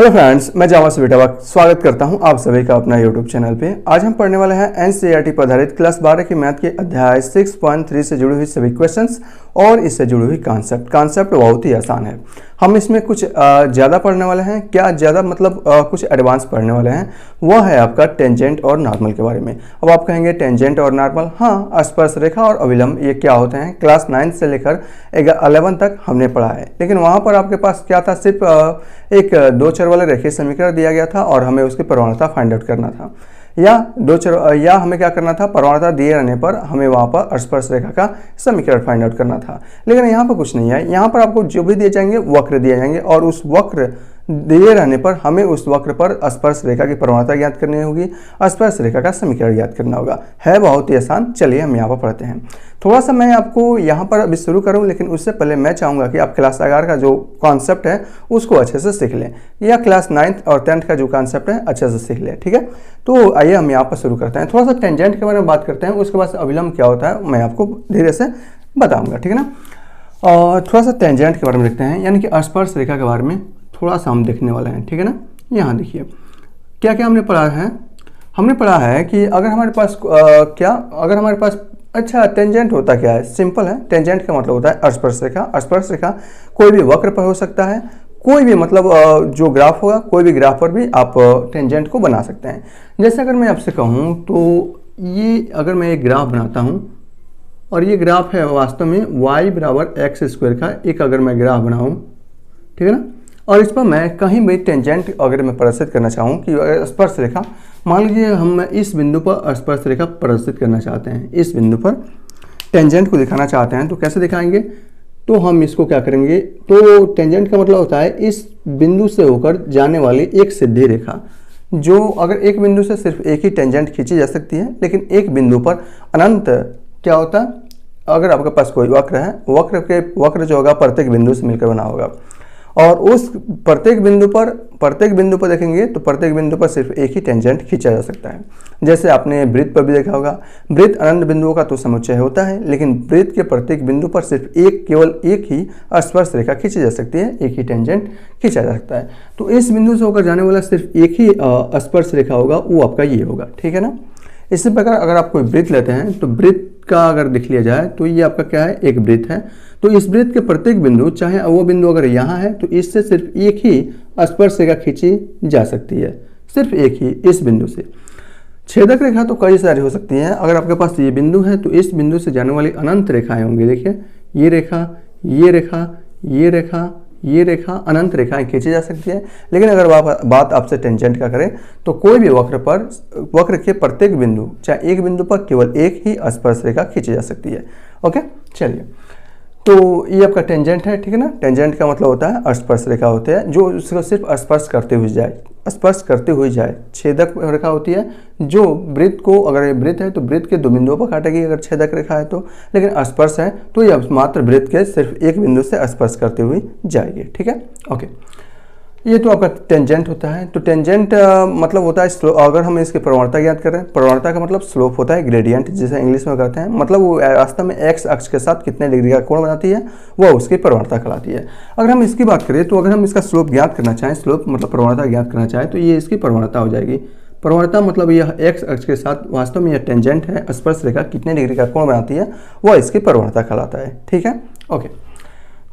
Hello friends, मैं जावा से बेटा स्वागत करता हूं आप सभी का अपना यूट्यूब चैनल पे। आज हम पढ़ने वाले हैं एनसीईआरटी पर आधारित क्लास 12 की मैथ के अध्याय 6.3 से जुड़ी हुई सभी क्वेश्चंस और इससे जुड़ी हुई कॉन्सेप्ट बहुत ही आसान है। हम इसमें कुछ ज़्यादा पढ़ने वाले हैं। क्या ज़्यादा मतलब कुछ एडवांस पढ़ने वाले हैं। वह है आपका टेंजेंट और नॉर्मल के बारे में। अब आप कहेंगे टेंजेंट और नॉर्मल, हाँ, स्पर्श रेखा और अविलंब ये क्या होते हैं। क्लास 9 से लेकर 11 तक हमने पढ़ा है, लेकिन वहाँ पर आपके पास क्या था, सिर्फ एक दो चर वाले रेखीय समीकरण दिया गया था और हमें उसकी प्रवणता फाइंड आउट करना था, या हमें क्या करना था, प्रवणता दिए रहने पर हमें वहाँ पर स्पर्श रेखा का समीकरण फाइंड आउट करना था। लेकिन यहाँ पर कुछ नहीं है। यहाँ पर आपको जो भी दिए जाएंगे वक्र दिए जाएंगे और उस वक्र दिए रहने पर हमें उस वक्र पर स्पर्श रेखा की प्रवणता ज्ञात करनी होगी, स्पर्श रेखा का समीकरण ज्ञात करना होगा। है बहुत ही आसान। चलिए हम यहाँ पर पढ़ते हैं। थोड़ा सा मैं आपको यहाँ पर अभी शुरू करूँ, लेकिन उससे पहले मैं चाहूँगा कि आप क्लास 11 का जो कॉन्सेप्ट है उसको अच्छे से सीख लें, या क्लास 9th और 10th का जो कॉन्सेप्ट है अच्छे से सीख लें। ठीक है, तो आइए हम यहाँ पर शुरू करते हैं। थोड़ा सा टेंजेंट के बारे में बात करते हैं, उसके बाद अविलंब क्या होता है मैं आपको धीरे से बताऊँगा। ठीक है ना। और थोड़ा सा टेंजेंट के बारे में देखते हैं, यानी कि स्पर्श रेखा के बारे में थोड़ा सा हम देखने वाले हैं। ठीक है ना। यहाँ देखिए क्या क्या हमने पढ़ा है। हमने पढ़ा है कि अगर हमारे पास अच्छा, टेंजेंट होता क्या है, सिंपल है। टेंजेंट का मतलब होता है स्पर्श रेखा। स्पर्श रेखा कोई भी वक्र पर हो सकता है, कोई भी मतलब जो ग्राफ होगा, कोई भी ग्राफ पर भी आप टेंजेंट को बना सकते हैं। जैसे अगर मैं आपसे कहूँ तो ये अगर मैं एक ग्राफ बनाता हूँ और ये ग्राफ है वास्तव में y बराबर x² का एक अगर मैं ग्राफ बनाऊँ, ठीक है ना, और इस पर मैं कहीं भी टेंजेंट अगर मैं प्रदर्शित करना चाहूँ कि स्पर्श रेखा, मान लीजिए हम इस बिंदु पर स्पर्श रेखा प्रदर्शित करना चाहते हैं, इस बिंदु पर टेंजेंट को दिखाना चाहते हैं, तो कैसे दिखाएंगे, तो हम इसको क्या करेंगे, तो टेंजेंट का मतलब होता है इस बिंदु से होकर जाने वाली एक सीधी रेखा, जो अगर एक बिंदु से सिर्फ एक ही टेंजेंट खींची जा सकती है, लेकिन एक बिंदु पर अनंत क्या होता है, अगर आपके पास कोई वक्र है, वक्र जो होगा प्रत्येक बिंदु से मिलकर बना होगा, और उस प्रत्येक बिंदु पर देखेंगे तो प्रत्येक बिंदु पर सिर्फ एक ही टेंजेंट खींचा जा सकता है। जैसे आपने वृत्त पर भी देखा होगा, वृत्त अनंत बिंदुओं का तो समुच्चय होता है, लेकिन वृत्त के प्रत्येक बिंदु पर सिर्फ केवल एक ही स्पर्श रेखा खींची जा सकती है, एक ही टेंजेंट खींचा जा सकता है। तो इस बिंदु से होकर जाने वाला सिर्फ एक ही स्पर्श रेखा होगा, वो आपका ये होगा। ठीक है ना। इसी प्रकार अगर आप कोई वृत्त लेते हैं तो वृत्त का अगर देख लिया जाए तो ये आपका क्या है, एक वृत्त है। तो इस वृत्त के प्रत्येक बिंदु, चाहे वो बिंदु अगर यहाँ है, तो इससे सिर्फ एक ही स्पर्श रेखा खींची जा सकती है, सिर्फ एक ही, इस बिंदु से। छेदक रेखा तो कई सारी हो सकती हैं। अगर आपके पास ये बिंदु है तो इस बिंदु से जाने वाली अनंत रेखाएं होंगी। देखिए ये रेखा, ये रेखा, ये रेखा, ये रेखा, अनंत रेखाएं खींची जा सकती है। लेकिन अगर बात आपसे टेंजेंट का करें तो कोई भी वक्र के प्रत्येक बिंदु, चाहे एक बिंदु पर केवल एक ही स्पर्श रेखा खींची जा सकती है। ओके, चलिए, तो ये आपका टेंजेंट है। ठीक है ना। टेंजेंट का मतलब होता है स्पर्श रेखा होते हैं जो उसको सिर्फ स्पर्श करते हुए जाए। छेदक रेखा होती है जो वृत्त को, अगर ये वृत्त है तो वृत्त के दो बिंदुओं पर काटेगी अगर छेदक रेखा है तो, लेकिन स्पर्श है तो ये मात्र वृत्त के सिर्फ एक बिंदु से स्पर्श करते हुए जाएगी। ठीक है। ओके, ये तो आपका टेंजेंट होता है। तो टेंजेंट मतलब होता है स्लोप। अगर हम इसकी प्रवणता ज्ञात करें, प्रवणता का मतलब स्लोप होता है, ग्रेडियंट जिसे इंग्लिश में कहते हैं, मतलब वो वास्तव में एक्स अक्ष के साथ कितने डिग्री का कोण बनाती है वह उसकी प्रवणता कहलाती है। अगर हम इसकी बात करें तो अगर हम इसका स्लोप ज्ञात करना चाहें, स्लोप मतलब प्रवणता ज्ञात करना चाहें, तो ये इसकी प्रवणता हो जाएगी। प्रवणता मतलब यह एक्स अक्ष के साथ वास्तव में यह टेंजेंट है, स्पर्श रेखा कितने डिग्री का कोण बनाती है वह इसकी प्रवणता कहलाता है। ठीक है। ओके,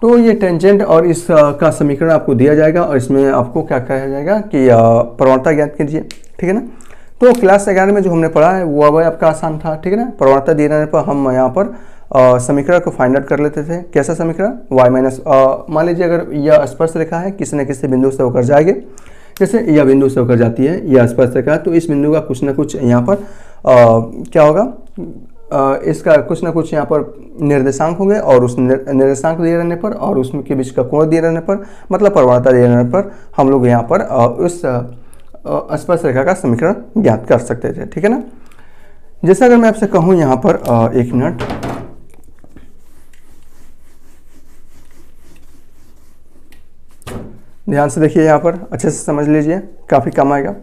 तो ये टेंजेंट और इस का समीकरण आपको दिया जाएगा और इसमें आपको क्या कहा जाएगा कि प्रवणता ज्ञात कीजिए। ठीक है ना। तो क्लास 11 में जो हमने पढ़ा है वो अब आपका आसान था। ठीक है ना। प्रवणता दिए रहने पर हम यहाँ पर समीकरण को फाइंड आउट कर लेते थे। कैसा समीकरण, y माइनस, मान लीजिए अगर यह स्पर्श रेखा है, किसी न किसी बिंदु से होकर जाएगी, जैसे यह बिंदु से होकर जाती है, यह स्पर्श रेखा, तो इस बिंदु का कुछ ना कुछ यहाँ पर क्या होगा, इसका कुछ ना कुछ यहाँ पर निर्देशांक होंगे, और उस निर्देशांक दिए रहने पर और उसमें के बीच का कोण दिए रहने पर, मतलब प्रवणता दिए रहने पर हम लोग यहाँ पर उस स्पर्श रेखा का समीकरण ज्ञात कर सकते थे। ठीक है ना। जैसे अगर मैं आपसे कहूँ यहाँ पर एक मिनट, ध्यान से देखिए, यहाँ पर अच्छे से समझ लीजिए, काफ़ी काम आएगा।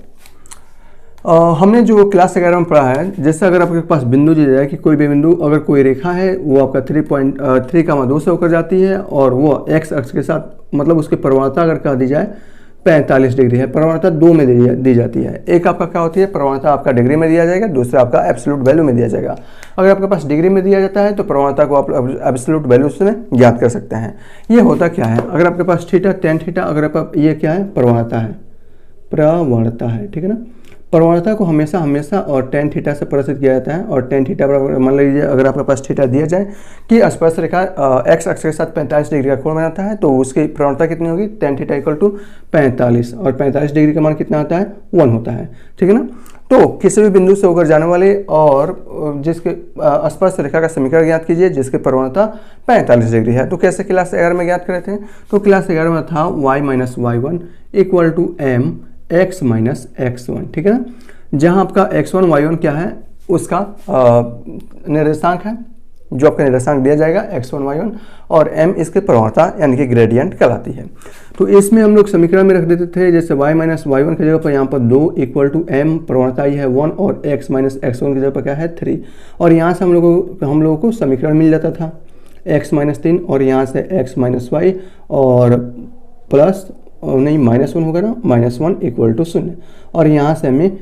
हमने जो क्लास 11 में पढ़ा है, जैसे अगर आपके पास बिंदु दिया जाए कि कोई भी बिंदु, अगर कोई रेखा है वो आपका 3.3 से होकर जाती है और वो एक्स अक्ष के साथ, मतलब उसकी प्रवणता अगर कह दी जाए 45 डिग्री है। प्रवणता दो में दी जाती है। एक आपका क्या होती है, प्रवणता आपका डिग्री में दिया जाएगा, दूसरा आपका एब्सोल्यूट वैल्यू में दिया जाएगा। अगर आपके पास डिग्री में दिया जाता है तो प्रवणता को आप एब्सोल्यूट वैल्यू में ज्ञात कर सकते हैं। ये होता क्या है, अगर आपके पास थीटा टेन थीटा, अगर आप ये क्या है, प्रवणता है, प्रवणता है, ठीक है ना। प्रवणता को हमेशा और टेन थीटा से प्रदर्शित किया जाता है। और टेन थीटा बराबर, मान लीजिए अगर आपके पास थीटा दिया जाए कि स्पर्श रेखा एक्स अक्ष के साथ 45 डिग्री का कोण बनाता है, तो उसकी प्रवणता कितनी होगी, टेन थीटा इक्वल टू 45, और 45 डिग्री का मान कितना आता है, 1 होता है, ठीक है ना। तो किसी भी बिंदु से होकर जाने वाले और जिसके स्पर्श रेखा का समीकरण ज्ञात कीजिए जिसकी प्रवणता 45 डिग्री है। तो कैसे क्लास 11 में ज्ञात करे थे, तो क्लास 11 में था y minus y1 equal to m x minus x1, ठीक है ना। जहां आपका x1 y1 क्या है, उसका निर्देशांक है, जो आपका निर्देशांक दिया जाएगा x1 y1, और m इसके प्रवणता यानी कि ग्रेडियंट कहलाती है। तो इसमें हम लोग समीकरण में रख देते थे, जैसे y माइनस y1 की जगह पर यहाँ पर 2 इक्वल टू m, प्रवणता ये है 1, और x माइनस x1 की जगह पर क्या है 3, और यहाँ से हम लोगों को समीकरण मिल जाता था x माइनस 3, और यहाँ से x माइनस y, और प्लस नहीं -1 होगा ना, -1 इक्वल टू 0, और यहाँ से हमें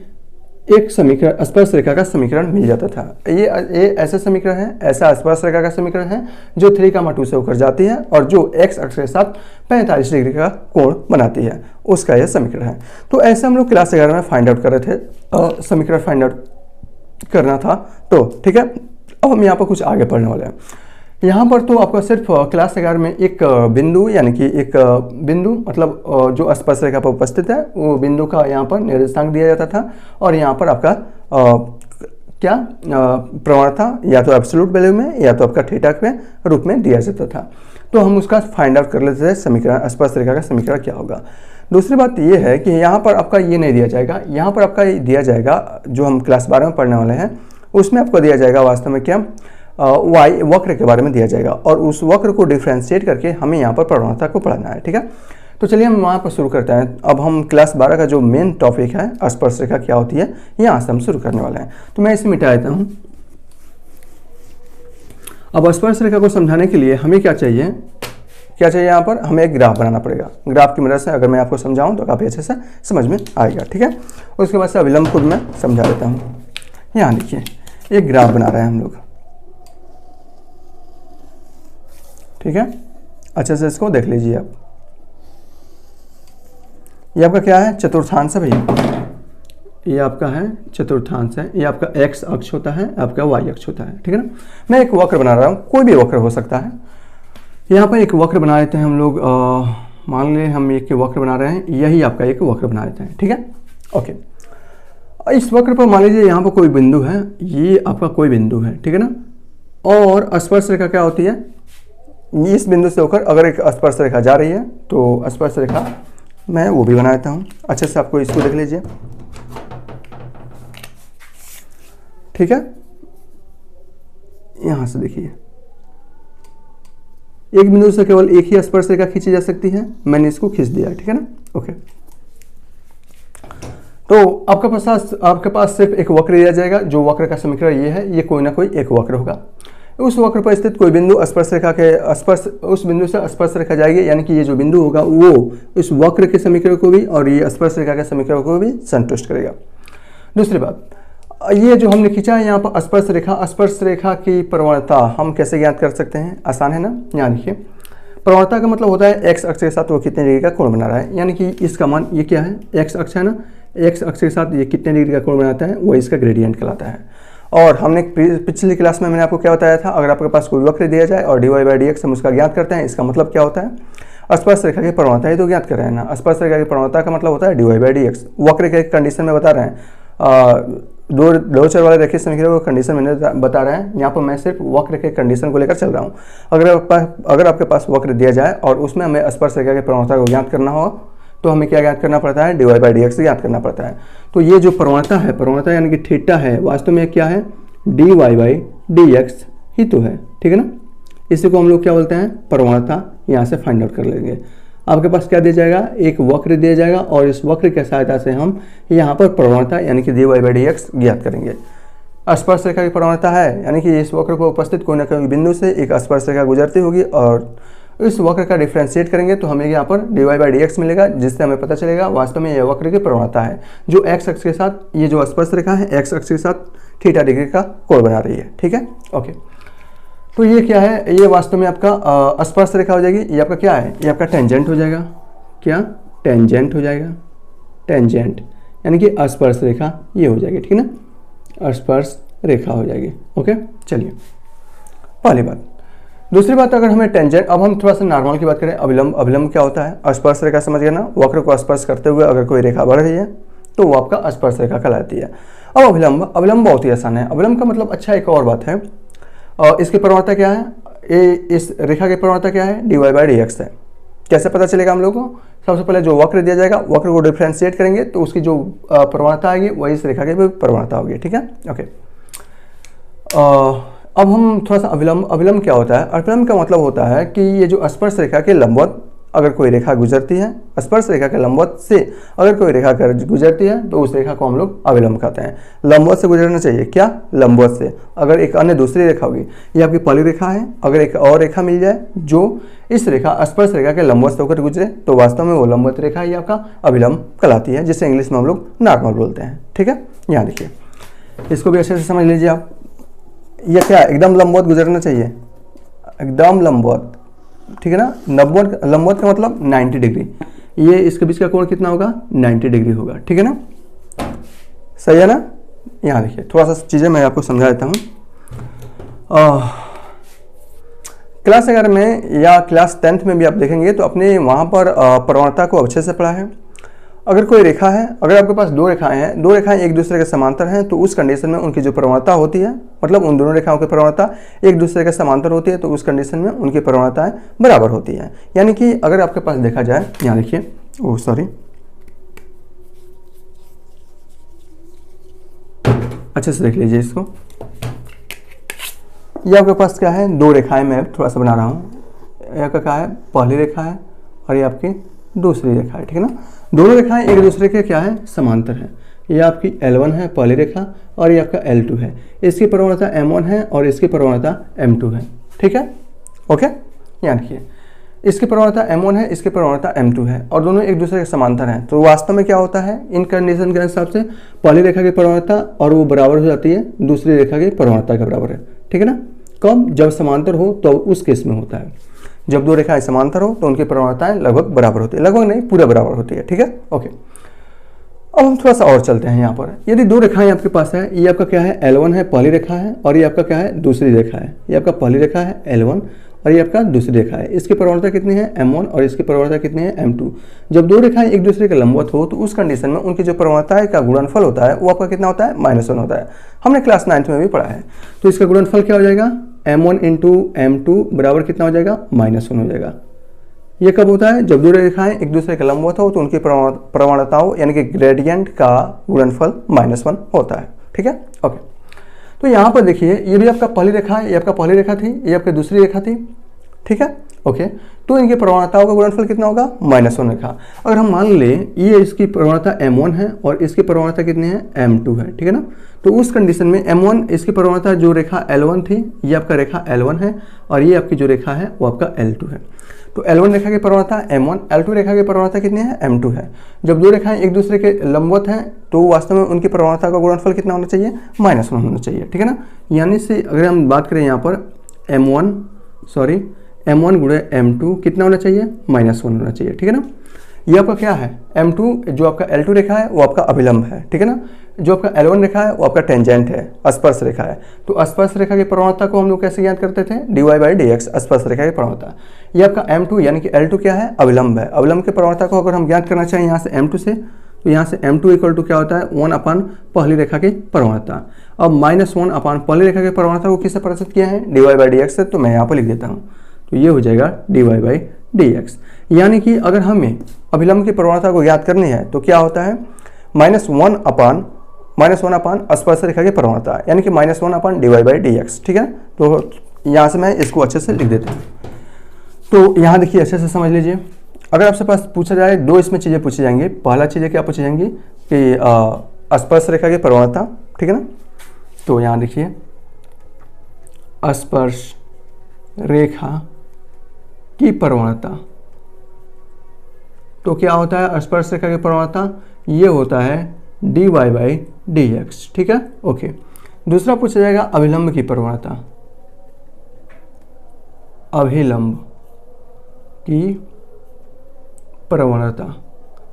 एक समीकरण स्पर्श रेखा का समीकरण मिल जाता था। ये ऐसा समीकरण है, ऐसा स्पर्श रेखा का समीकरण है जो 3,2 से होकर जाती है और जो x अक्ष के साथ 45 डिग्री का कोण बनाती है, उसका यह समीकरण है। तो ऐसे हम लोग क्लास 11 में फाइंड आउट कर रहे थे, समीकरण फाइंड आउट करना था। तो ठीक है, अब हम यहाँ पर कुछ आगे पढ़ने वाले हैं। यहाँ पर तो आपको सिर्फ क्लास 11 में एक बिंदु, यानी कि एक बिंदु मतलब जो स्पर्श रेखा पर उपस्थित है वो बिंदु का यहाँ पर निर्देशांक दिया जाता था, और यहाँ पर आपका क्या प्रवणता या तो एब्सोल्यूट वैल्यू में या तो आपका थीटा के रूप में दिया जाता था। तो हम उसका फाइंड आउट कर लेते थे समीकरण, स्पर्श रेखा का समीकरण क्या होगा। दूसरी बात ये है कि यहाँ पर आपका ये नहीं दिया जाएगा, यहाँ पर आपका दिया जाएगा जो हम क्लास 12 में पढ़ने वाले हैं उसमें आपको दिया जाएगा वास्तव में क्या, y वक्र के बारे में दिया जाएगा, और उस वक्र को डिफ्रेंशिएट करके हमें यहाँ पर प्रवणता को पढ़ना है, ठीक है। तो चलिए हम वहाँ पर शुरू करते हैं। अब हम क्लास 12 का जो मेन टॉपिक है स्पर्श रेखा क्या होती है, यहाँ से हम शुरू करने वाले हैं। तो मैं इसे मिटा देता हूँ। अब स्पर्श रेखा को समझाने के लिए हमें क्या चाहिए यहाँ पर, हमें एक ग्राफ बनाना पड़ेगा। ग्राफ की मदद से अगर मैं आपको समझाऊँ तो काफ़ी अच्छे से समझ में आएगा, ठीक है। उसके बाद से अविलंब खुद मैं समझा देता हूँ। यहाँ देखिए एक ग्राफ बना रहे हैं हम लोग, ठीक है। अच्छे से इसको देख लीजिए आप। ये आपका क्या है, चतुर्थांश है भैया, ये आपका है चतुर्थांश है, ये आपका x अक्ष होता है, आपका y अक्ष होता है, ठीक है ना। मैं एक वक्र बना रहा हूँ, कोई भी वक्र हो सकता है। यहाँ पर एक वक्र बना लेते हैं हम लोग, मान लें हम एक वक्र बना रहे हैं, यही आपका एक वक्र बना लेते हैं, ठीक है। ओके, इस वक्र पर मान लीजिए यहाँ पर कोई बिंदु है, ये आपका कोई बिंदु है, ठीक है ना। और स्पर्श रेखा क्या होती है, इस बिंदु से होकर अगर एक स्पर्श रेखा जा रही है तो स्पर्श रेखा मैं वो भी बना देता हूँ। अच्छे से आपको इसको देख लीजिए, ठीक है। यहां से देखिए एक बिंदु से केवल एक ही स्पर्श रेखा खींची जा सकती है, मैंने इसको खींच दिया, ठीक है ना। ओके, तो आपके पास सिर्फ एक वक्र दिया जाएगा, जो वक्र का समीकरण ये है, ये कोई ना कोई एक वक्र होगा। उस वक्र पर स्थित कोई बिंदु स्पर्श रेखा के उस बिंदु से स्पर्श रेखा जाएगी, यानी कि ये जो बिंदु होगा वो इस वक्र के समीकरण को भी और ये स्पर्श रेखा के समीकरण को भी संतुष्ट करेगा। दूसरी बात, ये जो हमने खींचा है यहाँ पर स्पर्श रेखा की प्रवणता हम कैसे ज्ञात कर सकते हैं, आसान है ना। यहाँ देखिए प्रवणता का मतलब होता है x अक्ष के साथ वो कितने डिग्री का कोण बना रहा है, यानी कि इसका मान ये क्या है, x अक्ष है ना, x अक्ष के साथ ये कितने डिग्री का कोण बनाता है वो इसका ग्रेडियंट कहलाता है। और हमने पिछली क्लास में मैंने आपको क्या बताया था, अगर आपके पास कोई वक्र दिया जाए और dy/dx हम उसका ज्ञात करते हैं, इसका मतलब क्या होता है, स्पर्श रेखा की प्रवणता ही तो ज्ञात कर रहे हैं ना। स्पर्श रेखा की प्रवणता का मतलब होता है dy/dx। वक्र के कंडीशन में बता रहे हैं, दो चर वाले रेखीय समीकरण को कंडीशन मैंने बता रहे हैं, यहाँ पर मैं सिर्फ वक्र के कंडीशन को लेकर चल रहा हूँ। अगर आपके पास वक्र दिया जाए और उसमें हमें स्पर्श रेखा की प्रवणता को ज्ञात करना हो तो हमें क्या ज्ञात करना पड़ता है, dy/dx ज्ञात करना पड़ता है। तो ये जो प्रवणता है, प्रवणता यानी कि थीटा है, वास्तव में क्या है, dy/dx ही तो है, ठीक है ना। इसी को हम लोग क्या बोलते हैं, प्रवणता। यहाँ से फाइंड आउट कर लेंगे। आपके पास क्या दिया जाएगा, एक वक्र दिया जाएगा और इस वक्र की सहायता से हम यहाँ पर प्रवणता यानी कि dy/dx ज्ञात करेंगे। स्पर्श रेखा की प्रवणता है, यानी कि इस वक्र पर उपस्थित कोई न कोई बिंदु से एक स्पर्श रेखा गुजरती होगी और इस वक्र का डिफ्रेंशिएट करेंगे तो हमें यहाँ पर dy/dx मिलेगा, जिससे हमें पता चलेगा वास्तव में यह वक्र की प्रवणता है जो x अक्ष के साथ, ये जो स्पर्श रेखा है x अक्ष के साथ थीटा डिग्री का कोण बना रही है। ठीक है, ओके। तो ये क्या है, ये वास्तव में आपका स्पर्श रेखा हो जाएगी। ये आपका क्या है, ये आपका टेंजेंट हो जाएगा। क्या, टेंजेंट हो जाएगा, टेंजेंट यानी कि स्पर्श रेखा ये हो जाएगी। ठीक है ना, स्पर्श रेखा हो जाएगी। ओके, चलिए पहली बात। दूसरी बात, अगर हमें टेंजेंट, अब हम थोड़ा सा नॉर्मल की बात करें। अभिलंब, अभिलंब क्या होता है, स्पर्श रेखा समझ गए ना, वक्र को स्पर्श करते हुए अगर कोई रेखा बढ़ रही है तो वो आपका स्पर्श रेखा कहलाती है। अब अभिलंब, अभिलंब बहुत ही आसान है। अभिलंब का मतलब, अच्छा एक और बात है, इसकी प्रवणता क्या है, इस रेखा की प्रवणता क्या है, dy/dx है। कैसे पता चलेगा हम लोगों को, सबसे पहले जो वक्र दिया जाएगा, वक्र को डिफ्रेंशिएट करेंगे तो उसकी जो प्रवणता आएगी वही इस रेखा की भी प्रवणता होगी। ठीक है, ओके। अब हम थोड़ा सा अभिलंब, अभिलंब क्या होता है, अभिलंब का मतलब होता है कि ये जो स्पर्श रेखा के लंबवत अगर कोई रेखा गुजरती है, स्पर्श रेखा के लंबवत से अगर कोई रेखा गुजरती है तो उस रेखा को हम लोग अभिलंब कहते हैं। लंबवत से गुजरना चाहिए, क्या, लंबवत से। अगर एक अन्य दूसरी रेखा होगी, ये आपकी पहली रेखा है, अगर एक और रेखा मिल जाए जो इस रेखा स्पर्श रेखा के लंबवत से होकर गुजरे तो वास्तव में वो लंबवत रेखा ही आपका अभिलंब कहलाती है, जिसे इंग्लिश में हम लोग नॉर्मल बोलते हैं। ठीक है, यहाँ देखिए, इसको भी अच्छे से समझ लीजिए आप। ये क्या, एकदम लंबवत गुजरना चाहिए, एकदम लंबवत। ठीक है ना, लंबवत, लंबवत का मतलब 90 डिग्री। ये इसके बीच का कोण कितना होगा, 90 डिग्री होगा। ठीक है ना, सही है ना। यहाँ देखिए, थोड़ा सा चीज़ें मैं आपको समझा देता हूँ। क्लास 11 में या क्लास 10th में भी आप देखेंगे तो अपने वहाँ पर प्रवणता को अच्छे से पढ़ा है। अगर कोई रेखा है, अगर आपके पास दो रेखाएं हैं, दो रेखाएं एक दूसरे के समांतर हैं, तो उस कंडीशन में उनकी जो प्रवणता होती है, मतलब उन दोनों रेखाओं की प्रवणता एक दूसरे के समांतर होती है, तो उस कंडीशन में उनकी प्रवणताएं बराबर होती हैं। यानी कि अगर आपके पास देखा जाए, यहाँ देखिए, ओह सॉरी, अच्छे से देख लीजिए इसको। ये आपके पास क्या है, दो रेखाएं मैं थोड़ा सा बना रहा हूँ। यह क्या है, पहली रेखा है और ये आपकी दूसरी रेखा है। ठीक है ना, दोनों रेखाएं एक दूसरे के क्या है, समांतर है। ये आपकी L1 है पहली रेखा और ये आपका L2 है। इसकी प्रवणता M1 है और इसकी प्रवणता M2 है। ठीक है, ओके। यहाँ देखिए, इसकी प्रवणता M1 है, इसकी प्रवणता M2 है और दोनों एक दूसरे के समांतर हैं। तो वास्तव में क्या होता है, इन कंडीशन के हिसाब से पहली रेखा की प्रवणता और वो बराबर हो जाती है दूसरी रेखा की प्रवणता के बराबर है। ठीक है ना, कब, जब समांतर हो तो उस केस में होता है। जब दो रेखाएं समांतर हो तो उनकी प्रवणताएं लगभग बराबर होती है, लगभग नहीं, पूरा बराबर होती है। ठीक है, ओके। अब हम थोड़ा सा और चलते हैं। यहाँ पर यदि दो रेखाएं आपके पास है, ये आपका क्या है, L1 है पहली रेखा है और ये आपका क्या है, दूसरी रेखा है। ये आपका पहली रेखा है L1 और ये आपका दूसरी रेखा है। इसकी प्रवणता कितनी है, M1 और इसकी प्रवणता कितनी है, M2। जब दो रेखाएं एक दूसरे के लंबवत हो तो उस कंडीशन में उनकी जो प्रवणता का गुणनफल होता है वो आपका कितना होता है, -1 होता है। हमने क्लास 9th में भी पढ़ा है। तो इसका गुणनफल क्या हो जाएगा, M1 इंटू M2 बराबर कितना हो जाएगा, -1 हो जाएगा। ये कब होता है, जब दो रेखाएं एक दूसरे के लंबवत हो तो उनकी प्रवणताओं यानी कि ग्रेडियंट का गुणनफल -1 होता है। ठीक है, ओके। तो यहाँ पर देखिए, ये भी आपका पहली रेखा है, ये आपका पहली रेखा थी, ये आपकी दूसरी रेखा थी। ठीक है, ओके। तो इनकी प्रवणताओं का गुणनफल कितना होगा, -1 रेखा। अगर हम मान लें ये इसकी प्रवणता M1 है और इसकी प्रवणता कितनी है, M2 है। ठीक है ना, तो उस कंडीशन में M1 इसकी प्रवणता जो रेखा L1 थी, ये आपका रेखा L1 है और ये आपकी जो रेखा है वो आपका L2 है। तो L1 रेखा की प्रवणता M1, L2 रेखा की प्रवणता कितनी है, M2 है। जब दो रेखाएं एक दूसरे के लंबवत हैं तो वास्तव में उनकी प्रवणता का गुणनफल कितना होना चाहिए, -1 होना चाहिए। ठीक है ना, यानी से अगर हम बात करें यहाँ पर M1 गुणे M2 कितना होना चाहिए, -1 होना चाहिए। ठीक है ना, ये आपका क्या है, M2 जो आपका L2 रेखा है वो आपका अभिलंब है। ठीक है ना, जो आपका L1 रेखा है वो आपका टेंजेंट है, स्पर्श रेखा है। तो स्पर्श रेखा की प्रवणता को हम लोग कैसे ज्ञात करते थे, dy/dx, स्पर्श रेखा की प्रवणता। ये आपका M2 यानी कि L2 क्या है, अभिलंब है। अभिलंब की प्रवणता को अगर हम ज्ञात करना चाहें यहाँ से M2 से, तो यहाँ से M2 इक्वल टू क्या होता है, 1 अपान पहली रेखा की प्रवणता। अब -1 अपान पहली रेखा की प्रवणता को किससे प्रदर्शित किया है, dy/dx से। तो मैं यहाँ पर लिख देता हूँ, तो ये हो जाएगा dy/dx। यानी कि अगर हमें अभिलंब की प्रवणता को ज्ञात करनी है तो क्या होता है, -1 अपान स्पर्श रेखा की प्रवणता, यानी कि -1 अपान dy/dx। ठीक है, तो यहाँ से मैं इसको अच्छे से लिख देता हूँ। तो यहाँ देखिए, अच्छे से समझ लीजिए। अगर आपसे पास पूछा जाए, दो इसमें चीज़ें पूछी जाएंगी। पहला चीज़ें क्या पूछी जाएंगी कि स्पर्श रेखा की प्रवणता। ठीक है ना, तो यहाँ देखिए, स्पर्श रेखा की प्रवणता, तो क्या होता है स्पर्श रेखा की प्रवणता, ये होता है dy बाई डी एक्स। ठीक है, ओके। दूसरा पूछा जाएगा अभिलंब की प्रवणता, अभिलंब की प्रवणता,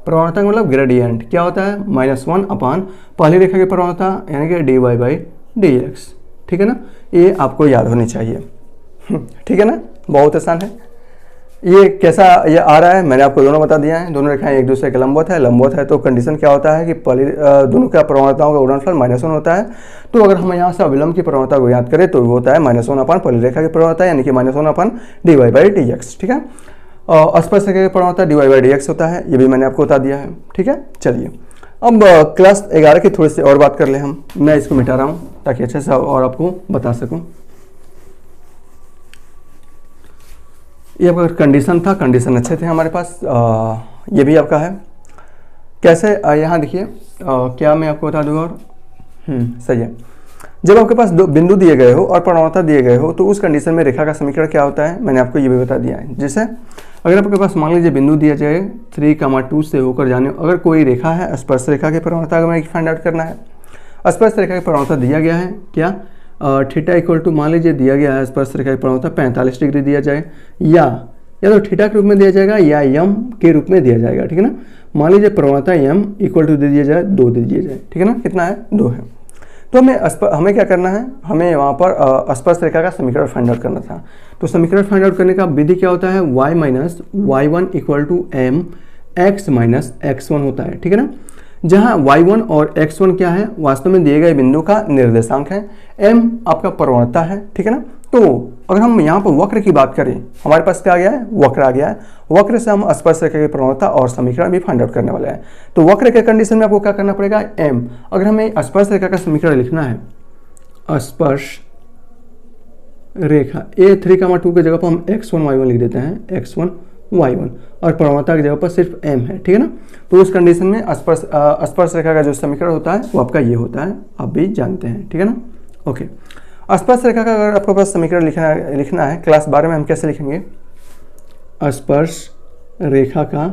प्रवणता का मतलब ग्रेडियंट क्या होता है -1 अपान पहली रेखा की प्रवणता यानी कि dy बाई डी एक्स। ठीक है ना, ये आपको याद होनी चाहिए। ठीक है ना, बहुत आसान है। ये कैसा ये आ रहा है मैंने आपको दोनों बता दिया है, दोनों रेखाएं एक दूसरे के लंबवत है तो कंडीशन क्या होता है कि पहली दोनों का प्रवणताओं का गुणनफल -1 होता है। तो अगर हम यहाँ से अभिलंब की प्रवणता को याद करें तो वो होता है -1 अपान पहली रेखा की प्रवणता यानी कि -1 अपान dy बाई डी एक्स। ठीक है, स्पर्श रेखा की प्रवणता dy बाई डी एक्स होता है, ये भी मैंने आपको बता दिया है। ठीक है, चलिए अब क्लास 11 की थोड़ी सी और बात कर ले हम। मैं इसको मिटा रहा हूँ ताकि अच्छे से और आपको बता सकूँ। ये आपका कंडीशन था, कंडीशन अच्छे थे हमारे पास। ये भी आपका है कैसे, यहाँ देखिए क्या मैं आपको बता दूँ और सही है। जब आपके पास दो बिंदु दिए गए हो और प्रवणता दिए गए हो तो उस कंडीशन में रेखा का समीकरण क्या होता है मैंने आपको ये भी बता दिया है। जैसे अगर आपके पास मान लीजिए बिंदु दिया जाए 3,2 से होकर जाने, अगर कोई रेखा है स्पर्श रेखा की प्रवणता हमें फाइंड आउट करना है। स्पर्श रेखा की प्रवणता दिया गया है क्या, थीटा इक्वल टू मान लीजिए दिया गया है स्पर्श रेखा की प्रवणता 45 डिग्री दिया जाए, या तो थीटा के रूप में दिया जाएगा या यम के रूप में दिया जाएगा। ठीक है ना, मान लीजिए प्रवणता यम इक्वल टू दे दिया जाए 2 दे दिया जाए। ठीक है ना, कितना है 2 है। तो हमें क्या करना है, हमें वहाँ पर स्पर्श रेखा का समीकरण फाइंड आउट करना था। तो समीकरण फाइंड आउट करने का विधि क्या होता है, y minus y1 equal to m x minus x1 होता है। ठीक है ना, जहाँ y1 और x1 क्या है, वास्तव में दिए गए बिंदु का निर्देशांक है, m आपका प्रवणता है। ठीक है ना, तो अगर हम यहाँ पर वक्र की बात करें, हमारे पास क्या आ गया है, वक्र आ गया है। वक्र से हम स्पर्श रेखा की प्रवणता और समीकरण भी फाइंड आउट करने वाले हैं। तो वक्र के कंडीशन में आपको क्या करना पड़ेगा, m। अगर हमें स्पर्श रेखा का समीकरण लिखना है, स्पर्श रेखा a3,2 की जगह पर हम x1 y1 लिख देते हैं, x1 y1, और प्रवणता की जगह पर सिर्फ m है। ठीक है ना, तो उस कंडीशन में स्पर्श रेखा का जो समीकरण होता है वो आपका ये होता है, आप भी जानते हैं। ठीक है ना, ओके। स्पर्श रेखा का अगर आपके पास समीकरण लिखना है क्लास 12 में हम कैसे लिखेंगे, स्पर्श रेखा का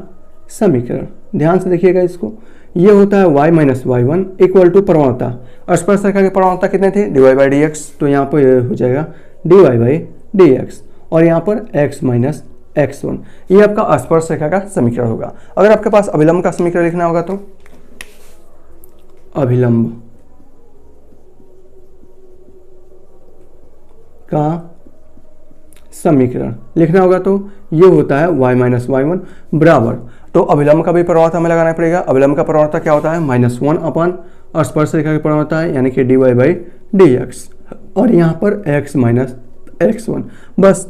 समीकरण, ध्यान से देखिएगा इसको, ये होता है y minus y1 equal to प्रवणता। स्पर्श रेखा की प्रवणता कितने थे, dy बाई डी एक्स, तो यहाँ पर हो जाएगा dy बाई डी एक्स, और यहाँ पर x माइनस x1, ये आपका स्पर्श रेखा का समीकरण होगा। अगर आपके पास अभिलंब का समीकरण लिखना होगा तो अभिलंब का समीकरण लिखना होगा तो ये होता है y माइनस y1 बराबर, तो अभिलंब का भी प्रवणता हमें लगाना पड़ेगा। अभिलंब का प्रवणता क्या होता है, -1 अपान स्पर्श रेखा की प्रवणता है यानी कि dy बाई डी एक्स, और यहाँ पर x माइनस x1। बस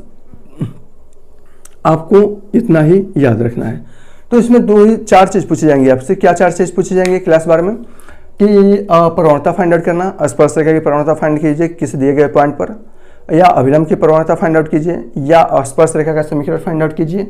आपको इतना ही याद रखना है। तो इसमें 4 चीज़ पूछी जाएंगी आपसे। क्या 4 चीज़ पूछी जाएंगी क्लास 12 में, कि प्रवणता फाइंड आउट करना, स्पर्श रेखा की प्रवणता फाइंड कीजिए किसी दिए गए पॉइंट पर, या अभिलंब की प्रवणता फाइंड आउट कीजिए, या स्पर्श रेखा का समीकरण फाइंड आउट कीजिए,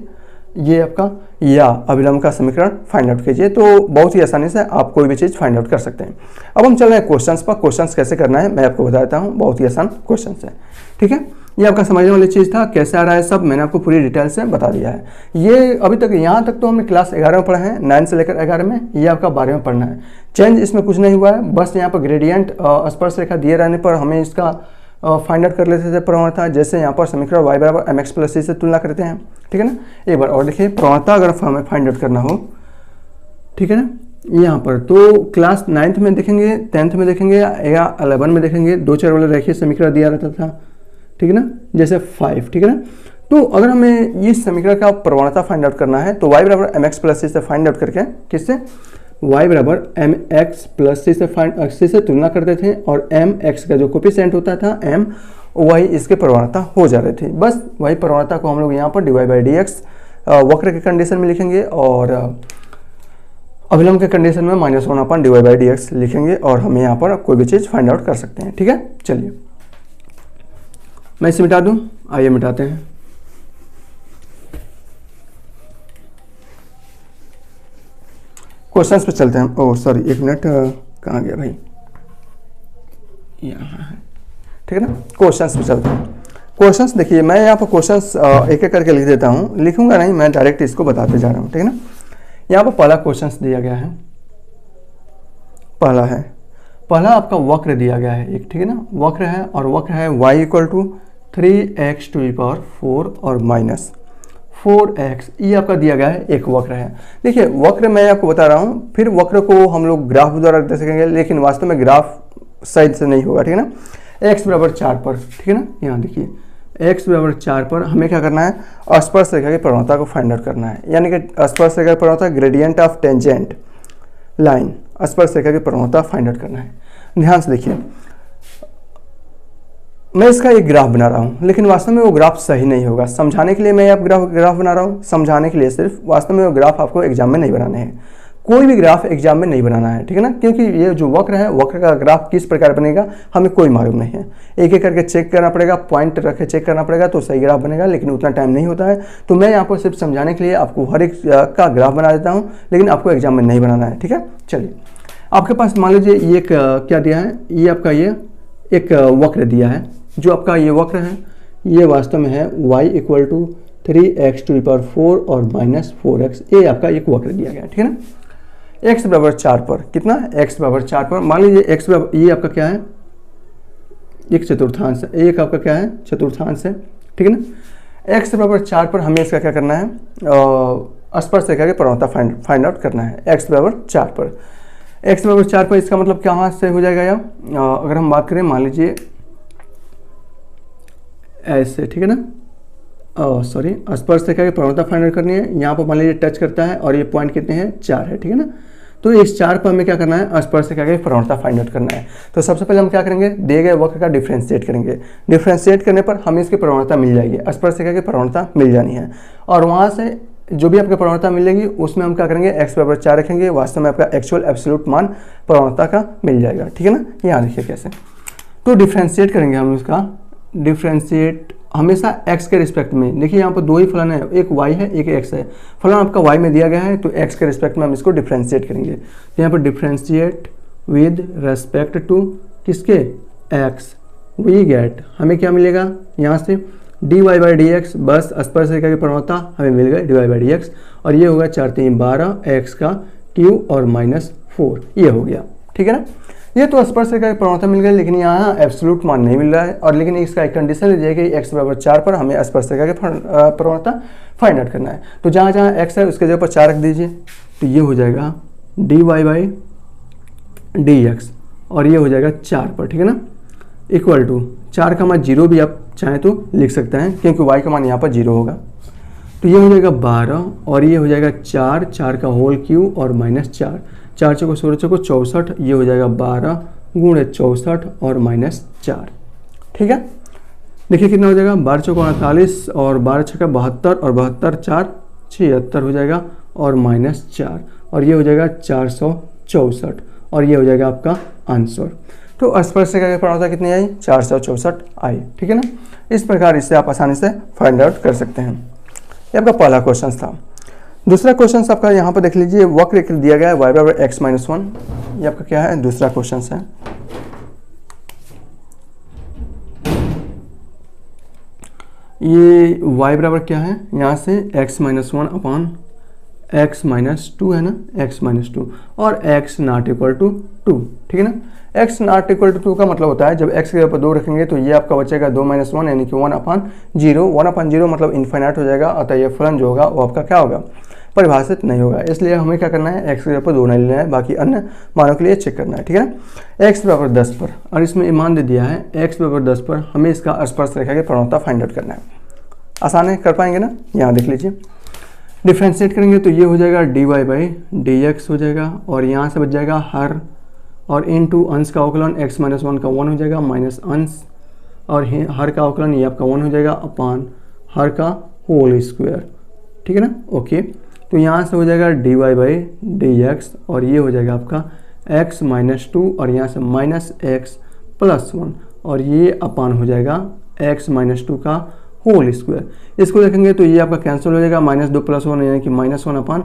ये आपका, या अभिलंब का समीकरण फाइंड आउट कीजिए। तो बहुत ही आसानी से आप कोई भी चीज़ फाइंड आउट कर सकते हैं। अब हम चल रहे हैं क्वेश्चंस पर। क्वेश्चंस कैसे करना है मैं आपको बता देता हूँ, बहुत ही आसान क्वेश्चंस है। ठीक है, ये आपका समझने वाली चीज़ था, कैसे आ रहा है सब मैंने आपको पूरी डिटेल से बता दिया है। ये अभी तक यहाँ तक तो हमने क्लास 11 में पढ़ा है, 9 से लेकर 11 में, ये आपका 12 में पढ़ना है। चेंज इसमें कुछ नहीं हुआ है, बस यहाँ पर ग्रेडियंट स्पर्श रेखा दिए रहने पर हमें इसका फाइंड आउट कर लेते थे प्रवणता, जैसे यहाँ पर समीकरण y बराबर mx प्लस c से तुलना करते हैं। ठीक है ना, एक बार और देखिए, प्रवणता अगर हमें फाइंड आउट करना हो, ठीक है ना, यहाँ पर तो क्लास 9th में देखेंगे, 10th में देखेंगे या 11 में देखेंगे, 2 चर वाले रेखीय समीकरण दिया रहता था। ठीक है ना, जैसे 5। ठीक है ना, तो अगर हमें इस समीकरण का प्रवणता फाइंड आउट करना है तो y बराबर mx प्लस c से फाइंड आउट करके, किससे, y बराबर mx प्लस c से तुलना करते थे, और mx का जो कोफिशिएंट होता था m, वही इसके प्रवणता हो जा रही थी। बस वही प्रवणता को हम लोग यहाँ पर dy बाई डी एक्स वक्र के कंडीशन में लिखेंगे, और अभिलंब के कंडीशन में -1 अपन dy बाई डी एक्स लिखेंगे, और हम यहाँ पर कोई भी चीज़ फाइंड आउट कर सकते हैं। ठीक है, चलिए मैं इसे मिटा दूँ, आइए मिटाते हैं। क्वेश्चंस पे चलते हैं। ओह सॉरी, 1 मिनट, कहाँ गया भाई, यहाँ है। ठीक है ना, क्वेश्चंस पे चलते हैं। क्वेश्चंस देखिए, मैं यहाँ पर क्वेश्चंस एक एक करके लिख देता हूँ, लिखूंगा नहीं, मैं डायरेक्ट इसको बताते जा रहा हूँ, ठीक है ना। यहाँ पर पहला क्वेश्चंस दिया गया है, पहला आपका वक्र दिया गया है एक, ठीक है ना, वक्र है और वक्र है y इक्वल टू 3x⁴ और माइनस 4x, ये आपका दिया गया है एक वक्र है। देखिए वक्र मैं आपको बता रहा हूँ, फिर वक्र को हम लोग ग्राफ द्वारा दे सकेंगे, लेकिन वास्तव में ग्राफ सही से नहीं होगा, ठीक है ना। x बराबर 4 पर, ठीक है ना, यहाँ देखिए x बराबर 4 पर हमें क्या करना है, स्पर्श रेखा की प्रवणता को फाइंड आउट करना है, यानी कि स्पर्श रेखा की प्रवणता ग्रेडियंट ऑफ टेंजेंट लाइन, स्पर्श रेखा की प्रवणता फाइंड आउट करना है। ध्यान से देखिए, मैं इसका एक ग्राफ बना रहा हूँ, लेकिन वास्तव में वो ग्राफ सही नहीं होगा। समझाने के लिए मैं आप ग्राफ बना रहा हूँ, समझाने के लिए सिर्फ, वास्तव में वो ग्राफ आपको एग्जाम में नहीं बनाने हैं, कोई भी ग्राफ एग्जाम में नहीं बनाना है, ठीक है ना, क्योंकि ये जो वक्र है, वक्र का ग्राफ किस प्रकार बनेगा हमें कोई मालूम नहीं है। एक एक करके चेक करना पड़ेगा, पॉइंट रख के चेक करना पड़ेगा तो सही ग्राफ बनेगा, लेकिन उतना टाइम नहीं होता है। तो मैं यहाँ पर सिर्फ समझाने के लिए आपको हर एक का ग्राफ बना देता हूँ, लेकिन आपको एग्जाम में नहीं बनाना है, ठीक है। चलिए, आपके पास मान लीजिए ये क्या दिया है, ये आपका ये एक वक्र दिया है, जो आपका ये वक्र है ये वास्तव में है y इक्वल टू 3x⁴ और माइनस 4x, ये आपका एक वक्र दिया गया है, ठीक है ना। x बराबर 4 पर कितना, x बराबर 4 पर मान लीजिए x बराबर, ये आपका क्या है, एक चतुर्थांश है, एक आपका क्या है, चतुर्थांश है, ठीक है ना। x बराबर 4 पर हमें इसका क्या करना है, स्पर्श रेखा की प्रवणता फाइंड आउट करना है। x बराबर 4 पर, x बराबर 4 पर इसका मतलब कहाँ से हो जाएगा यार, अगर हम बात करें मान लीजिए ऐसे, ठीक है ना, सॉरी, स्पर्श रेखा की प्रवणता फाइंड आउट करनी है। यहाँ पर मान लीजिए टच करता है और ये पॉइंट कितने हैं, 4 है, ठीक है ना। तो इस 4 पर हमें क्या करना है, स्पर्श रेखा की प्रवणता फाइंड आउट करना है। तो सबसे पहले हम क्या करेंगे, दिए गए वक्र का डिफ्रेंशिएट करेंगे, डिफ्रेंशिएट करने पर हमें इसकी प्रवणता मिल जाएगी, स्पर्श रेखा की प्रवणता मिल जानी है, और वहाँ से जो भी आपको प्रवणता मिलेगी उसमें हम क्या करेंगे, x बराबर 4 रखेंगे, वास्तव में आपका एक्चुअल एब्सोल्यूट मान प्रवणता का मिल जाएगा, ठीक है ना। यहाँ देखिए कैसे, तो डिफ्रेंशिएट करेंगे हम इसका, डिफ्रेंशिएट हमेशा x के रिस्पेक्ट में। देखिए यहाँ पर दो ही फलन है, एक y है एक x है, फलन आपका y में दिया गया है तो x के रिस्पेक्ट में हम इसको डिफ्रेंशिएट करेंगे। तो यहाँ पर डिफ्रेंशिएट विद रेस्पेक्ट टू किसके, x, वी गेट, हमें क्या मिलेगा यहाँ से dy/dx, बस स्पर्श रेखा की प्रवणता हमें मिल गई dy/dx, और ये होगा 4 3 12 x का क्यूब और माइनस 4, ये हो गया, ठीक है ना। ये तो स्पर्श रेखा की प्रवणता मिल गई, लेकिन यहाँ एब्सोल्यूट मान नहीं मिल रहा है, और लेकिन इसका एक कंडीशन है कि x बराबर 4 पर हमें स्पर्श रेखा की प्रवणता फाइंड आउट करना है। तो जहाँ जहाँ x है उसके जगह पर 4 रख दीजिए, तो ये हो जाएगा dy/dx, और ये हो जाएगा 4 पर, ठीक है ना, इक्वल टू 4 का मान 0 भी आप चाहें तो लिख सकते हैं, क्योंकि y का मान यहाँ पर 0 होगा। तो ये हो जाएगा 12 और ये हो जाएगा 4, 4 का होल क्यूब और माइनस 4, 4 चौको 16 चौको 64, ये हो जाएगा 12 गुणे 64 और माइनस 4, ठीक है। देखिए कितना हो जाएगा, 12 चौको 48 और 12 छक्का 72 और 72 4 76 हो जाएगा और माइनस 4, और ये हो जाएगा 464, और ये हो जाएगा आपका आंसर। तो स्पर्श रेखा की प्रवणता कितनी आई, 464 आई, ठीक है ना। इस प्रकार इससे आप आसानी से फाइंड आउट कर सकते हैं। ये आपका पहला क्वेश्चन था। दूसरा क्वेश्चन आपका यहाँ पर देख लीजिए, वक्र दिया गया है y बराबर x-1, ये आपका क्या है, दूसरा क्वेश्चन है। ये y बराबर क्या है, यहाँ से x-1 अपॉन x-2 है ना, x-2 और x नॉट इक्वल टू 2, ठीक है ना। x नॉट इक्वल टू 2 का मतलब होता है जब x के ऊपर 2 रखेंगे तो ये आपका बचेगा 2 - 1 यानी कि 1/0, 1/0 मतलब इन्फिनिट हो जाएगा, अतः ये फलन जो होगा वो आपका क्या होगा, परिभाषित नहीं होगा। इसलिए हमें क्या करना है, x के ऊपर 2 नहीं लेना है, बाकी अन्य मानों के लिए चेक करना है, ठीक है ना। x बराबर 10 पर, और इसमें मान दे दिया है x बराबर 10 पर हमें इसका स्पर्श रेखा की प्रवणता फाइंड आउट करना है। आसान है, कर पाएंगे ना। यहाँ देख लीजिए, डिफ्रेंशिएट करेंगे तो ये हो जाएगा dy/dx हो जाएगा, और यहाँ से बच जाएगा हर, और इनटू अंश का अवकलन x-1 का 1 हो जाएगा, माइनस अंश और हर का अवकलन ये आपका 1 हो जाएगा अपान हर का होल स्क्वायर, ठीक है ना। ओके, तो यहाँ से हो जाएगा dy/dx, और ये हो जाएगा आपका x-2 और यहाँ से माइनस x+1, और ये अपान हो जाएगा x-2 का होल स्क्वायर। इसको देखेंगे तो ये आपका कैंसिल हो जाएगा, -2 + 1 यानी कि -1 अपान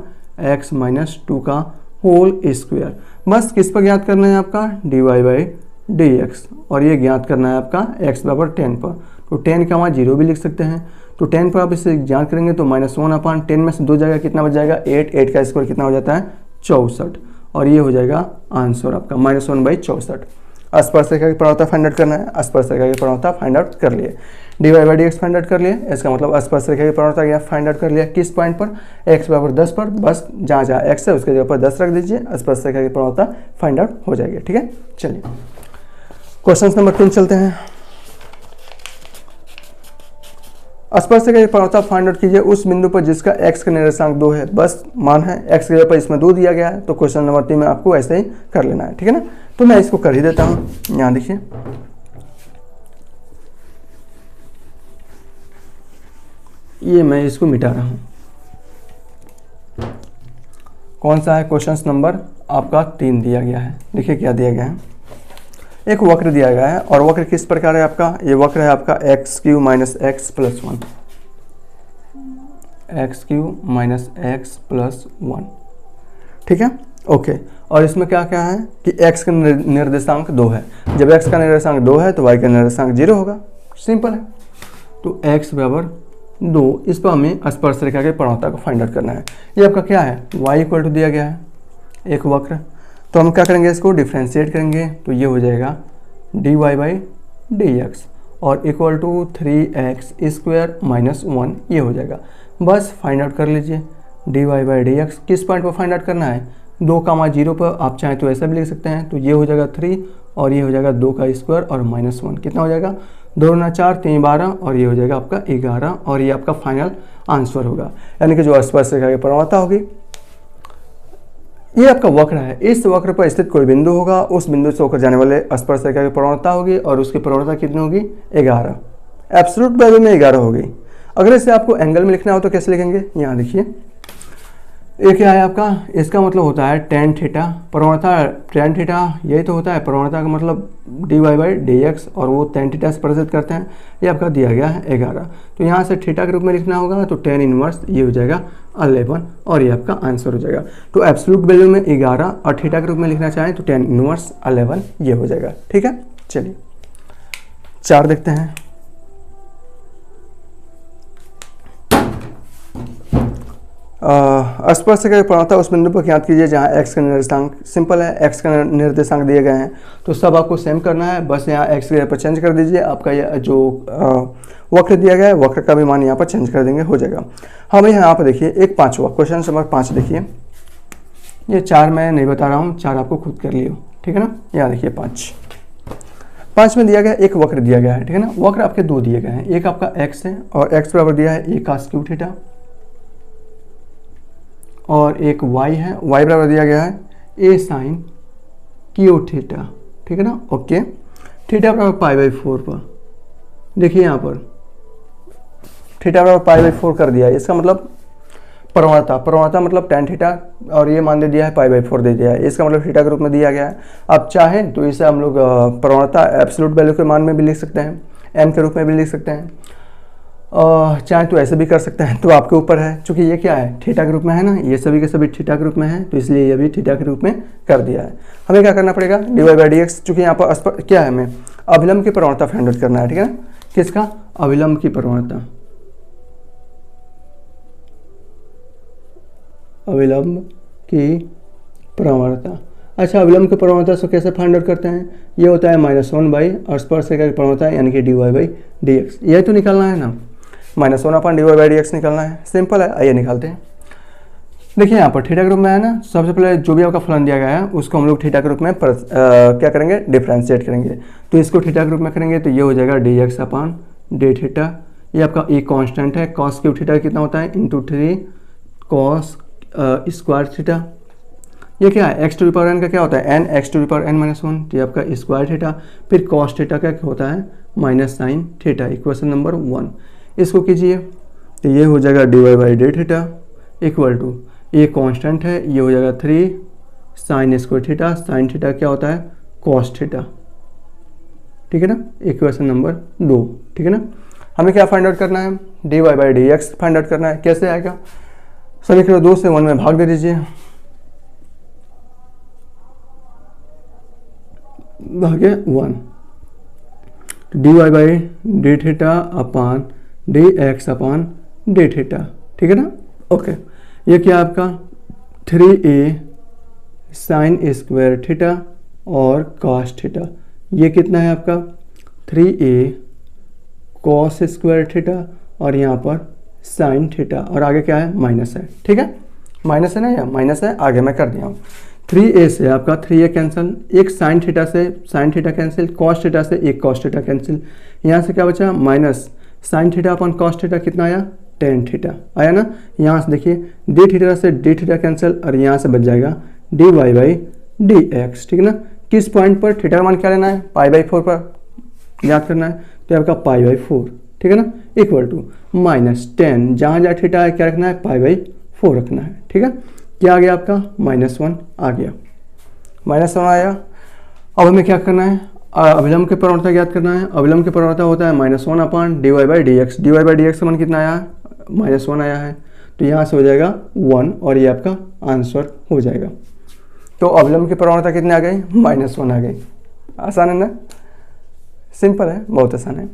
x-2 का होल स्क्वायर। बस किस पर ज्ञात करना है आपका, dy/dx, और ये ज्ञात करना है आपका x बराबर 10 पर। तो 10 का वहाँ 0 भी लिख सकते हैं। तो 10 पर आप इसे जांच करेंगे तो -1/10 में से 2 जाएगा, कितना बच जाएगा 8 का स्क्वायर कितना हो जाता है 64, और ये हो जाएगा आंसर आपका -1/64। स्पर्शरेखा की प्रवणता फाइंड आउट करना है, स्पर्शरेखा की प्रवणता फाइंड आउट कर लिए, dy/dx फाइंड आउट कर लिए, इसका मतलब स्पर्शरेखा की प्रवणता यहाँ फाइंड आउट कर लिया। किस पॉइंट पर, x बराबर 10 पर, बस जहाँ जहाँ x है उसके जगह पर 10 रख दीजिए, स्पर्शरेखा की प्रवणता फाइंड आउट हो जाएगी। ठीक है, चलिए क्वेश्चन नंबर 3 चलते हैं। स्पर्शरेखा की प्रवणता फाइंड आउट कीजिए उस बिंदु पर जिसका x का निर्देशांक 2 है, बस मान है x के जगह पर इसमें 2 दिया गया है, तो क्वेश्चन नंबर 3 में आपको ऐसे ही कर लेना है। ठीक है ना, तो मैं इसको कर ही देता हूँ। यहाँ देखिए ये मैं इसको मिटा रहा हूँ। कौन सा है, क्वेश्चन नंबर आपका 3 दिया गया है। देखिए क्या दिया गया है, एक वक्र दिया गया है और वक्र किस प्रकार है आपका, ये वक्र है आपका x³ - x + 1, x³ - x + 1। ठीक है, ओके। और इसमें क्या क्या है कि x का निर्देशांक 2 है, जब x का निर्देशांक 2 है तो y का निर्देशांक 0 होगा, सिंपल है। तो x बराबर 2, इस पर हमें स्पर्शरेखा की प्रवणता को फाइंड आउट करना है। ये आपका क्या है, y इक्वल टू दिया गया है एक वक्र, तो हम क्या करेंगे, इसको डिफ्रेंशिएट करेंगे तो ये हो जाएगा dy/dx और इक्वल टू 3x² - 1 ये हो जाएगा। बस फाइंड आउट कर लीजिए dy/dx। किस पॉइंट पर फाइंड आउट करना है, 2,0 पर, आप चाहें तो ऐसा भी लिख सकते हैं। तो ये हो जाएगा 3 और ये हो जाएगा 2 का स्क्वायर और -1, कितना हो जाएगा 2 × 4 = 12 और ये हो जाएगा आपका 11 और ये आपका फाइनल आंसर होगा। यानी कि जो स्पर्शरेखा की प्रवणता होगी, ये आपका वक्र है, इस वक्र पर स्थित कोई बिंदु होगा, उस बिंदु से होकर जाने वाले स्पर्शरेखा की प्रवणता होगी और उसकी प्रवणता कितनी होगी 11, एब्सोल्यूट वैल्यू में 11 होगी। अगर इसे आपको एंगल में लिखना हो तो कैसे लिखेंगे, यहाँ देखिए ये क्या है आपका, इसका मतलब होता है tan थीटा, प्रवणता tan थीटा यही तो होता है, प्रवणता का मतलब dy/dx और वो tan थीटा से प्रदर्शित करते हैं। ये आपका दिया गया है 11, तो यहाँ से थीटा के रूप में लिखना होगा तो tan इनवर्स ये हो जाएगा 11 और ये आपका आंसर हो जाएगा। तो एब्सोल्यूट वैल्यू में 11 और थीटा के रूप में लिखना चाहें तो tan इनवर्स 11 ये हो जाएगा। ठीक है, चलिए 4 देखते हैं। स्पर्शरेखा की प्रवणता उस बिंदु पर ज्ञात कीजिए जहां x का निर्देशांक, सिंपल है, x का निर्देशांक दिए गए हैं तो सब आपको सेम करना है, बस यहाँ x के जगह पर चेंज कर दीजिए। आपका ये जो वक्र दिया गया है वक्र का भी मान यहाँ पर चेंज कर देंगे, हो जाएगा। हमें यहाँ पर देखिए एक 5वां क्वेश्चन नंबर 5 देखिए, ये 4 मैं नहीं बता रहा हूँ, 4 आपको खुद कर लियो, ठीक है ना। यहाँ देखिए 5 में दिया गया एक वक्र दिया गया है, ठीक है ना। वक्र आपके 2 दिए गए हैं, एक आपका x है और x बराबर दिया है a cos³ थीटा और एक y है, y बराबर दिया गया है a sin क्यू थीटा, ठीक है ना। ओके, थीटा बराबर π/4 पर, देखिए यहाँ पर थीटा बराबर π/4 कर दिया है, इसका मतलब प्रवणता मतलब tan थीटा और ये मान दे दिया है π/4 दे दिया है, इसका मतलब थीटा के रूप में दिया गया है। अब चाहें तो इसे हम लोग प्रवणता एब्सोल्यूट वैल्यू के मान में भी लिख सकते हैं, m के रूप में भी लिख सकते हैं, चाहे तो ऐसे भी कर सकते हैं, तो आपके ऊपर है। चूंकि ये क्या है थीटा के रूप में है ना, ये सभी के सभी थीटा के रूप में है तो इसलिए ये भी थीटा के रूप में कर दिया है। हमें क्या करना पड़ेगा dy/dx, चूंकि यहाँ पर क्या है, हमें अभिलंब की प्रवणता फाइंड आउट करना है, ठीक है ना। किसका, अभिलंब की प्रवणता, अभिलंब की प्रवणता। अच्छा, अभिलंब की प्रवणता से कैसे फाइंड आउट करते हैं, ये होता है -1 और स्पर्शरेखा की प्रवणता यानी कि dy/dx, यही तो निकालना है ना, -1/dy/dx निकालना है, सिंपल है। आइए निकालते हैं। देखिए यहाँ पर थीटा के रूप में है ना, सबसे पहले जो भी आपका फलन दिया गया है उसको हम लोग थीटा के रूप में क्या करेंगे, डिफ्रेंशिएट करेंगे। तो इसको थीटा के रूप में करेंगे तो ये हो जाएगा dx/dθ। ये आपका एक कांस्टेंट है, cos³ थीटा कितना होता है × 3 cos² थीटा। ये क्या है, x⁴n का क्या होता है n x⁴n-1, तो ये आपका स्क्वायर थीटा। फिर cos थीटा का क्या होता है -sin थीटा, इक्वेशन नंबर 1। इसको कीजिए तो ये हो जाएगा dy/dθ इक्वल टू, ये कांस्टेंट है, ये हो जाएगा 3 sin² थीटा, sin थीटा क्या होता है cos थीटा, ठीक है ना, इक्वेशन नंबर 2, ठीक है ना। हमें क्या फाइंड आउट करना है, dy/dx फाइंड आउट करना है। कैसे आएगा, समीकरण 2 से 1 में भाग दे दीजिए, भागे 1। तो d y by d theta upon d x upon d theta, ठीक है ना। ओके, ये क्या आपका 3a साइन स्क्वायर थीटा और कॉस थीटा, ये कितना है आपका 3a कॉस स्क्वायर थीटा और यहाँ पर साइन थीटा, और आगे क्या है माइनस है, ठीक है, माइनस है ना, या माइनस है, आगे मैं कर दिया हूँ। 3a से आपका 3a कैंसिल, एक साइन थीटा से sine theta cancel, cos theta से एक कॉस थीटा कैंसिल, यहाँ से क्या बचा minus sine theta upon cos theta कितना आया टेन थीटा आया ना। यहाँ से देखिए डी थीटा से डी थीटा कैंसिल और यहाँ से बच जाएगा d y by d x, ठीक है ना। किस पॉइंट पर थीटा का मान क्या लेना है π/4 पर याद करना है, तो आपका π/4, ठीक है ना, इक्वल टू -10, जहाँ जहाँ थीटा है क्या रखना है π/4 रखना है, ठीक है। क्या आ गया आपका -1 आ गया, -1 आया। अब हमें क्या करना है अभिलंब के प्रवणता ज्ञात करना है। अभिलंब के प्रवणता होता है -1 अपान d y by d x, d y by d x का मान कितना आया -1 आया है, तो यहाँ से हो जाएगा 1 और ये आपका आंसर हो जाएगा। तो अभिलंब की प्रवणता कितनी आ गई -1 आ गई। आसान है ना, सिंपल है, बहुत आसान है।